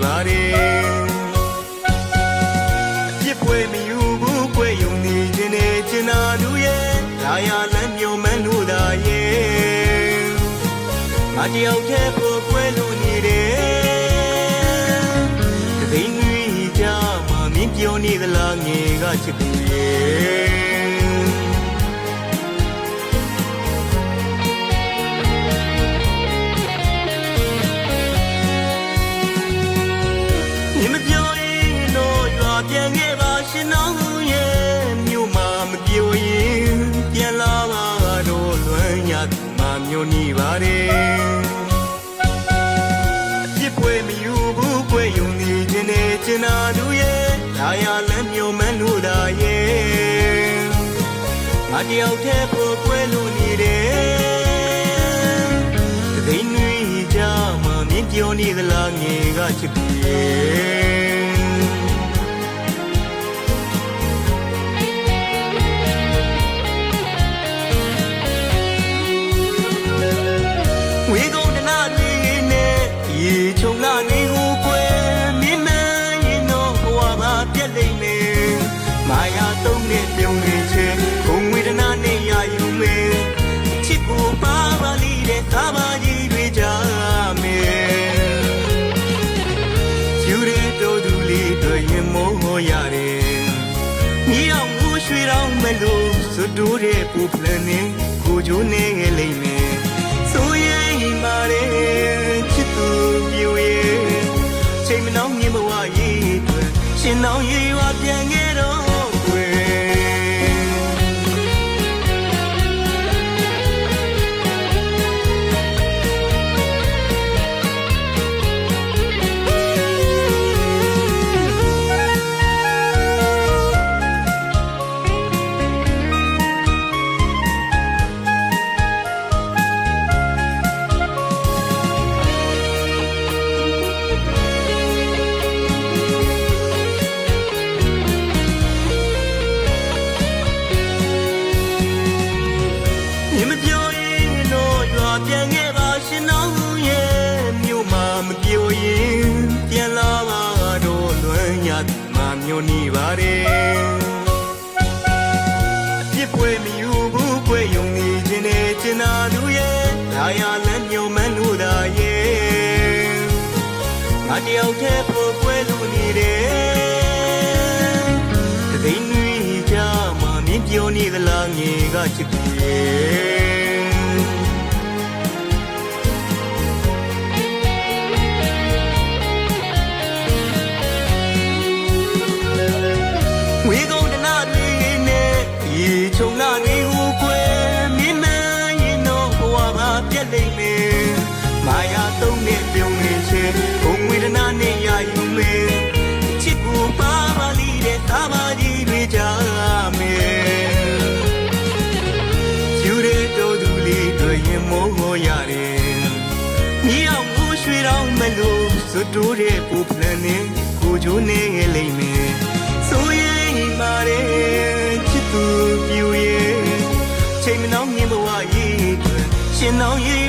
ပါရဲ့ပြစ်ပွဲမယူဘူးကွယ်ယုံနေခြင်းနဲ့ကျင်နာလူရဲ့ဒါရလမ်းမြော်မှန်းလို့သာရဲ့ငါတယောက်တည်းကိုကွယ်လို့နေတယ်တသိန်းကြီးကြမှာမင်းပြောနေသလားငယ်ကချစ်သူရဲ့ပြန်ခဲ့ပါရှင်တော်ရဲ့မြို့မှာမပြောရင်ပြန်လာပါတော့လွမ်းရသူမှမျိုးနေပါတယ်ပြစ်ပွဲမယူဘူးကွယ်ယုံနေခြင်းနဲ့ကျင်နာသူရဲ့ဒါရလမ်းမျိုးမှန်းလို့သာရဲ့ငါတယောက်တည်းကိုကွယ်လို့နေတယ်တသိန်းကြီးကြမှာမင်းပြောနေသလားငယ်ကချစ်သူရဲ့ဝေကုံတနာတွေနဲ့ရေချုံလာနေကိုကွယ်မင်းမရင်တော့ဘဝမှာပြက်လိမ့်မယ်မာယာသုံးနဲ့ပြုံးနေချေဂုံဝေဒနာနဲ့ရယူမယ်ချစ်ကိုပါပါလိတဲ့သာမကြီးတွေကြမယ်ယူရတော်သူလေးတွေရင်မောရတယ်မြေအောင်ကိုရွှေတော်မလို့စွတိုးတဲ့ပူဖလန်နဲ့ကိုချိုးနေလိမ့်မယ်ဆိုရင်မာရဲ့ချစ်သူပြူရဲ့ချိန်မနှောင်းမြင်ဘဝရေးအတွက်ရှင်တော်ရေးဝပြန်ခဲ့တော့ကွယ်ပြန်ခဲ့ပါရှင်တော်ရဲ့မြို့မှာမပြောရင်ပြန်လာပါတော့လွမ်းရသူမှမျိုးနေပါတယ်ပြစ်ပွဲမယူဘူးကွယ်ယုံနေခြင်းနဲ့ကျင်နာသူရဲ့ဒါရလမ်းမျိုးမှန်းလို့သာရဲ့ငါတယောက်တည်းကိုကွယ်လို့နေတယ်တသိန်းကြီးကြမှာမင်းပြောနေသလားငယ်ကချစ်သူရဲ့ဝေကုံတနာတွေနဲ့ရေချုံလာနေကိုကွယ်မင်းမရင်တော့ဘဝမှာပြက်လိမ့်မယ်မာယာသုံးနဲ့ပြုံးနေချေဘုံဝေဒနာနဲ့ရယူမယ်ချစ်ကိုပါပါလိတဲ့သာမကြီးတွေကြမယ်ယူရတော်သူလေးတွေရင်မောရတယ်မြေအောင်ကိုရွှေတော်မလို့စွတိုးတဲ့ပူဖလန်နဲ့ကိုချိုးနေလိမ့်မယ်ဆိုရင်မာရဲ့ချစ်သူပြူရဲ့ချိန်မနှောင်းမြင်ဘဝရေးအတွက်ရှင်တော်ရေး